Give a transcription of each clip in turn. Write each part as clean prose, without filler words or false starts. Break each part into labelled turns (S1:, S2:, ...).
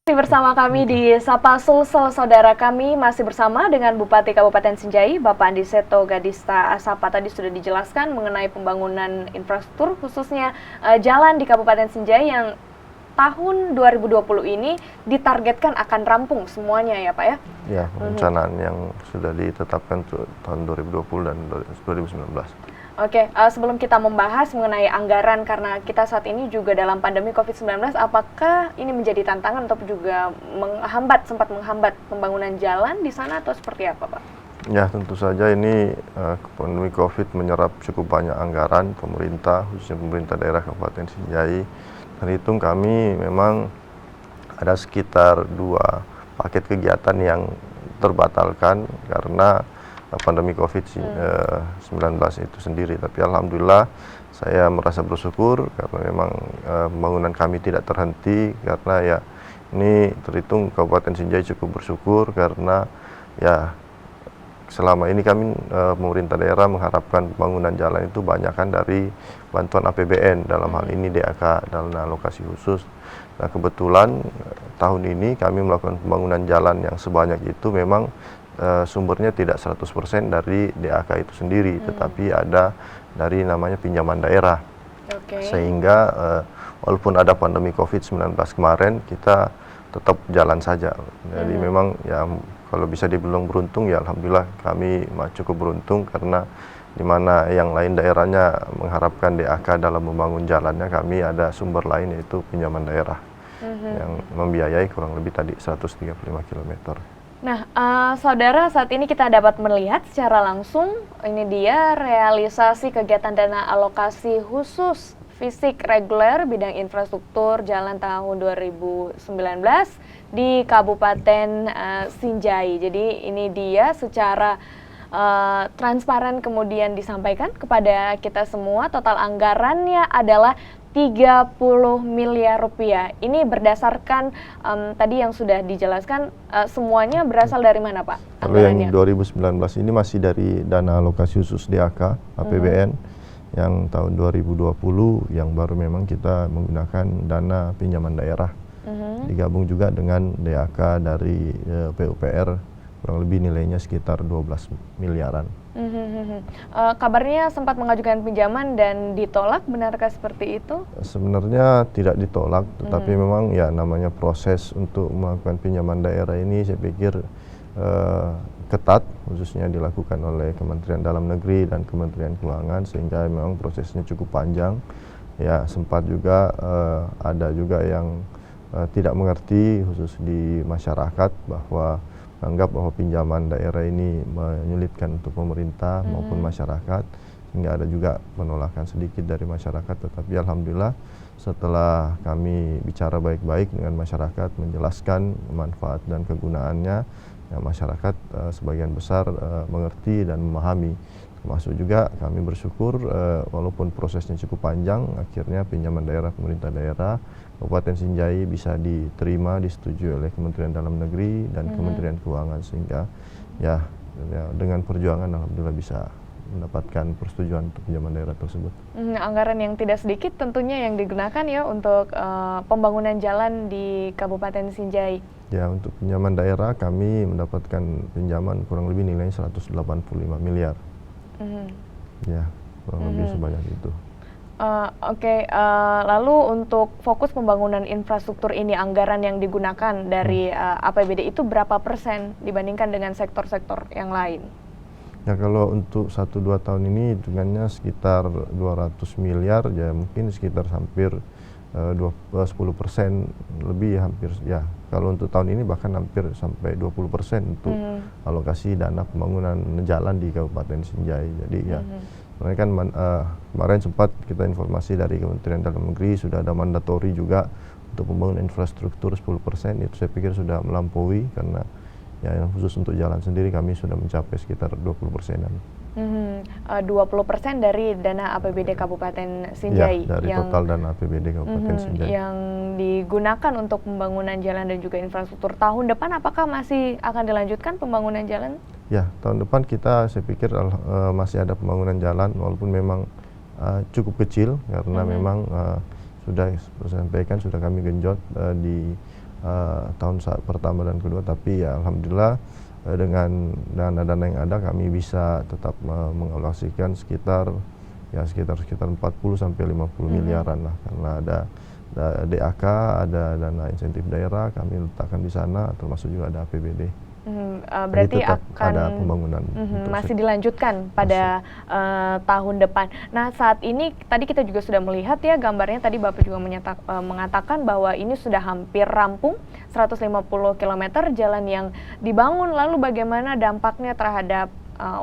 S1: Masih bersama kami di Sapa Sulsel, saudara kami masih bersama dengan Bupati Kabupaten Sinjai, Bapak Andi Seto Gadista Asapa. Tadi sudah dijelaskan mengenai pembangunan infrastruktur, khususnya jalan di Kabupaten Sinjai yang tahun 2020 ini ditargetkan akan rampung semuanya ya Pak ya?
S2: Ya, perencanaan yang sudah ditetapkan tahun 2020 dan 2019.
S1: Oke, sebelum kita membahas mengenai anggaran karena kita saat ini juga dalam pandemi COVID-19, apakah ini menjadi tantangan atau juga sempat menghambat pembangunan jalan di sana atau seperti apa Pak?
S2: Ya, tentu saja ini pandemi COVID menyerap cukup banyak anggaran pemerintah, khususnya pemerintah daerah Kabupaten Sinjai. Terhitung kami memang ada sekitar 2 paket kegiatan yang terbatalkan karena pandemi COVID-19 itu sendiri. Tapi alhamdulillah saya merasa bersyukur karena memang pembangunan kami tidak terhenti, karena ya ini terhitung Kabupaten Sinjai cukup bersyukur karena ya selama ini kami pemerintah daerah mengharapkan pembangunan jalan itu banyakkan dari bantuan APBN, dalam hal ini DAK, dalam alokasi khusus. Nah, kebetulan tahun ini kami melakukan pembangunan jalan yang sebanyak itu memang sumbernya tidak 100% dari DAK itu sendiri, tetapi ada dari namanya pinjaman daerah. Sehingga walaupun ada pandemi COVID-19 kemarin, kita tetap jalan saja. Jadi memang ya kalau bisa dibilang beruntung, ya alhamdulillah kami cukup beruntung, karena di mana yang lain daerahnya mengharapkan DAK dalam membangun jalannya, kami ada sumber lain yaitu pinjaman daerah yang membiayai kurang lebih tadi 135 km.
S1: Nah, saudara, saat ini kita dapat melihat secara langsung, ini dia realisasi kegiatan dana alokasi khusus fisik reguler bidang infrastruktur jalan tahun 2019 di Kabupaten Sinjai. Jadi ini dia secara transparan kemudian disampaikan kepada kita semua. Total anggarannya adalah 30 miliar rupiah. Ini berdasarkan tadi yang sudah dijelaskan, semuanya berasal dari mana Pak?
S2: Kalau yang 2019 ini masih dari dana alokasi khusus DAK APBN. Yang tahun 2020 yang baru memang kita menggunakan dana pinjaman daerah. Digabung juga dengan DAK dari PUPR, kurang lebih nilainya sekitar 12 miliaran.
S1: Kabarnya sempat mengajukan pinjaman dan ditolak, benarkah seperti itu?
S2: Sebenarnya tidak ditolak, tetapi memang ya namanya proses untuk melakukan pinjaman daerah ini saya pikir ketat, khususnya dilakukan oleh Kementerian Dalam Negeri dan Kementerian Keuangan, sehingga memang prosesnya cukup panjang. Ya, sempat juga ada juga yang tidak mengerti, khusus di masyarakat, bahwa menganggap bahwa pinjaman daerah ini menyulitkan untuk pemerintah maupun masyarakat, sehingga ada juga penolakan sedikit dari masyarakat. Tetapi alhamdulillah setelah kami bicara baik-baik dengan masyarakat, menjelaskan manfaat dan kegunaannya, ya masyarakat sebagian besar mengerti dan memahami. Termasuk juga kami bersyukur walaupun prosesnya cukup panjang, akhirnya pinjaman daerah pemerintah daerah Kabupaten Sinjai bisa diterima, disetujui oleh Kementerian Dalam Negeri dan Kementerian Keuangan, sehingga ya dengan perjuangan alhamdulillah bisa mendapatkan persetujuan untuk pinjaman daerah tersebut.
S1: Anggaran yang tidak sedikit tentunya yang digunakan ya untuk pembangunan jalan di Kabupaten Sinjai.
S2: Ya, untuk pinjaman daerah kami mendapatkan pinjaman kurang lebih nilainya 185 miliar. Ya, kurang lebih sebanyak itu.
S1: Lalu untuk fokus pembangunan infrastruktur ini, anggaran yang digunakan dari APBD itu berapa persen dibandingkan dengan sektor-sektor yang lain?
S2: Ya, kalau untuk 1-2 tahun ini hitungannya sekitar 200 miliar, ya mungkin sekitar hampir 10% lebih, hampir ya. Kalau untuk tahun ini bahkan hampir sampai 20% untuk alokasi dana pembangunan jalan di Kabupaten Sinjai. Jadi ya sebenarnya kan kemarin sempat kita informasi dari Kementerian Dalam Negeri sudah ada mandatori juga untuk pembangunan infrastruktur 10%. Itu saya pikir sudah melampaui, karena ya yang khusus untuk jalan sendiri kami sudah mencapai sekitar 20%-an.
S1: 20% dari dana APBD Kabupaten Sinjai,
S2: ya, dari total dana APBD Kabupaten Sinjai
S1: yang digunakan untuk pembangunan jalan dan juga infrastruktur. Tahun depan apakah masih akan dilanjutkan pembangunan jalan?
S2: Ya, tahun depan kita saya pikir masih ada pembangunan jalan, walaupun memang cukup kecil, karena memang sudah saya sampaikan, sudah kami genjot di tahun pertama dan kedua, tapi ya alhamdulillah dengan dana-dana yang ada kami bisa tetap mengalokasikan sekitar 40 sampai 50 miliaran lah, karena ada DAK, ada dana insentif daerah kami letakkan di sana, termasuk juga ada APBD.
S1: Berarti
S2: tetap
S1: akan
S2: ada pembangunan
S1: masih dilanjutkan pada tahun depan. Nah, saat ini tadi kita juga sudah melihat ya gambarnya, tadi Bapak juga mengatakan bahwa ini sudah hampir rampung 150 km jalan yang dibangun. Lalu bagaimana dampaknya terhadap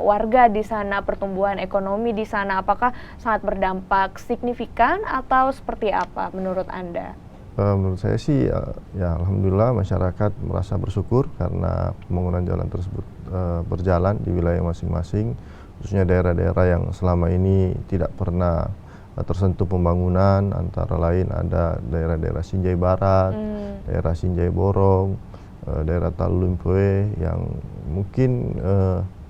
S1: warga di sana, pertumbuhan ekonomi di sana, apakah sangat berdampak signifikan atau seperti apa menurut Anda?
S2: Menurut saya sih ya alhamdulillah masyarakat merasa bersyukur karena pembangunan jalan tersebut berjalan di wilayah masing-masing, khususnya daerah-daerah yang selama ini tidak pernah tersentuh pembangunan, antara lain ada daerah-daerah Sinjai Barat, daerah Sinjai Borong, daerah Talulumpoe yang mungkin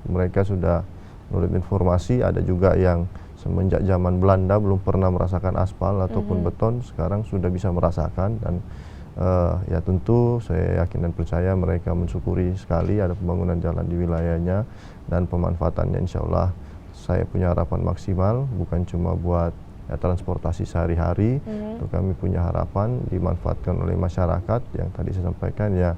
S2: mereka sudah menurut informasi, ada juga yang semenjak zaman Belanda belum pernah merasakan aspal ataupun beton, sekarang sudah bisa merasakan. Dan ya tentu saya yakin dan percaya mereka mensyukuri sekali ada pembangunan jalan di wilayahnya, dan pemanfaatannya insya Allah saya punya harapan maksimal, bukan cuma buat transportasi sehari-hari. Untuk kami punya harapan dimanfaatkan oleh masyarakat yang tadi saya sampaikan, ya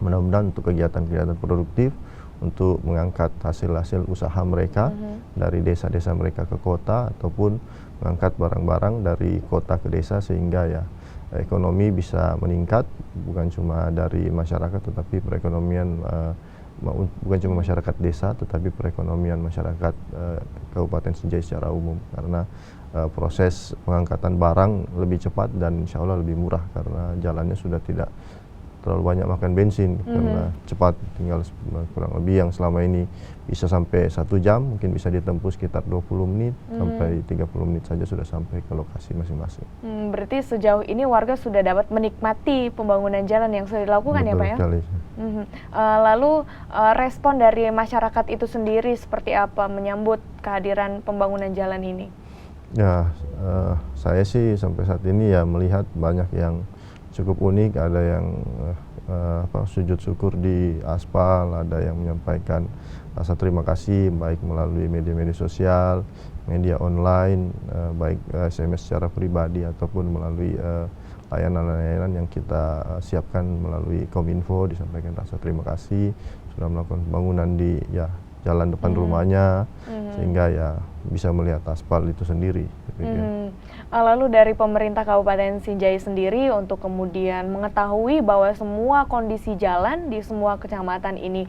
S2: mudah-mudahan untuk kegiatan-kegiatan produktif, untuk mengangkat hasil-hasil usaha mereka dari desa-desa mereka ke kota, ataupun mengangkat barang-barang dari kota ke desa, sehingga ya ekonomi bisa meningkat, bukan cuma dari masyarakat tetapi perekonomian bukan cuma masyarakat desa tetapi perekonomian masyarakat Kabupaten Sinjai secara umum, karena proses pengangkatan barang lebih cepat dan insya Allah lebih murah karena jalannya sudah tidak terlalu banyak makan bensin, karena cepat, tinggal kurang lebih yang selama ini bisa sampai 1 jam mungkin bisa ditempuh sekitar 20 menit sampai 30 menit saja sudah sampai ke lokasi masing-masing.
S1: Berarti sejauh ini warga sudah dapat menikmati pembangunan jalan yang sudah dilakukan.
S2: Betul
S1: ya Pak ya?
S2: Sekali.
S1: Lalu respon dari masyarakat itu sendiri seperti apa menyambut kehadiran pembangunan jalan ini?
S2: Ya, saya sih sampai saat ini ya melihat banyak yang cukup unik, ada yang sujud syukur di aspal, ada yang menyampaikan rasa terima kasih baik melalui media-media sosial, media online, baik SMS secara pribadi ataupun melalui layanan-layanan yang kita siapkan melalui Kominfo, disampaikan rasa terima kasih sudah melakukan pembangunan di jalan depan rumahnya, sehingga ya bisa melihat aspal itu sendiri.
S1: Lalu dari pemerintah Kabupaten Sinjai sendiri untuk kemudian mengetahui bahwa semua kondisi jalan di semua kecamatan ini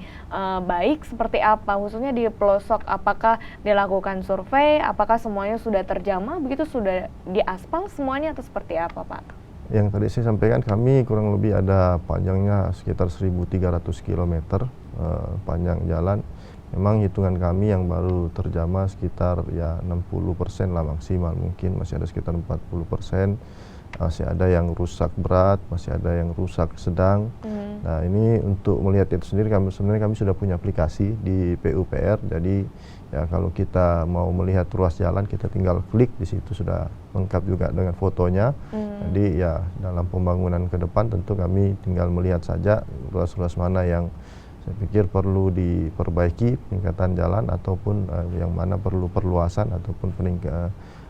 S1: baik seperti apa, khususnya di pelosok, apakah dilakukan survei, apakah semuanya sudah terjamah, begitu sudah diaspal semuanya atau seperti apa Pak?
S2: Yang tadi saya sampaikan, kami kurang lebih ada panjangnya sekitar 1.300 km panjang jalan. Memang hitungan kami yang baru terjamah sekitar 60% lah maksimal, mungkin masih ada sekitar 40%, masih ada yang rusak berat, masih ada yang rusak sedang. Nah ini untuk melihat itu sendiri, sebenarnya kami sudah punya aplikasi di PUPR, jadi ya kalau kita mau melihat ruas jalan kita tinggal klik, di situ sudah lengkap juga dengan fotonya. Jadi ya dalam pembangunan ke depan tentu kami tinggal melihat saja ruas-ruas mana yang saya pikir perlu diperbaiki peningkatan jalan, ataupun yang mana perlu perluasan ataupun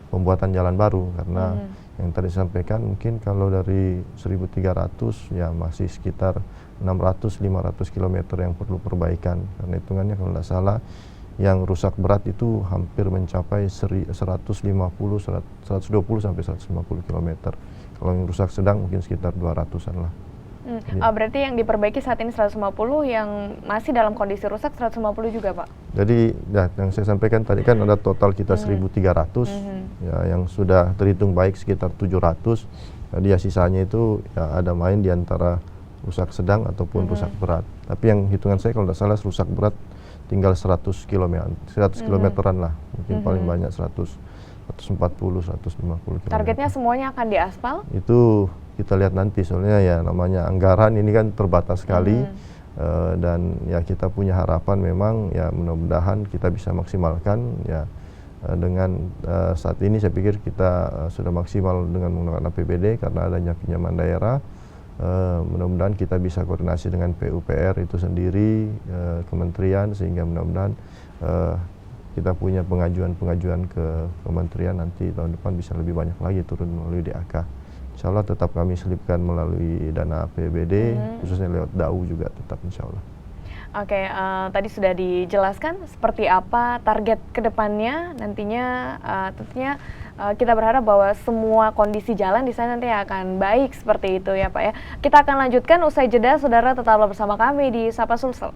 S2: pembuatan jalan baru, karena yang tadi disampaikan mungkin kalau dari 1.300 ya masih sekitar 600-500 km yang perlu perbaikan, karena hitungannya kalau tidak salah yang rusak berat itu hampir mencapai 120 sampai 150 km. Kalau yang rusak sedang mungkin sekitar 200-an lah.
S1: Berarti yang diperbaiki saat ini 150, yang masih dalam kondisi rusak 150 juga Pak?
S2: Jadi ya, yang saya sampaikan tadi kan ada total kita 1.300, ya, yang sudah terhitung baik sekitar 700. Jadi ya sisanya itu ya ada main di antara rusak sedang ataupun rusak berat. Tapi yang hitungan saya kalau tidak salah rusak berat tinggal 100 kilometeran lah, mungkin paling banyak 140, 150 km.
S1: Targetnya semuanya akan diaspal?
S2: Itu kita lihat nanti, soalnya ya namanya anggaran ini kan terbatas sekali, dan ya kita punya harapan memang ya mudah-mudahan kita bisa maksimalkan ya dengan saat ini saya pikir kita sudah maksimal dengan menggunakan APBD karena adanya pinjaman daerah. Mudah-mudahan kita bisa koordinasi dengan PUPR itu sendiri, kementerian, sehingga mudah-mudahan kita punya pengajuan-pengajuan ke kementerian, nanti tahun depan bisa lebih banyak lagi turun melalui DAK. Insya Allah tetap kami selipkan melalui dana APBD, khususnya lewat DAU juga tetap insya Allah.
S1: Oke, tadi sudah dijelaskan seperti apa target kedepannya nantinya. Tentunya kita berharap bahwa semua kondisi jalan di sana nanti akan baik seperti itu ya Pak ya. Kita akan lanjutkan usai jeda, saudara tetaplah bersama kami di Sapa Sulsel.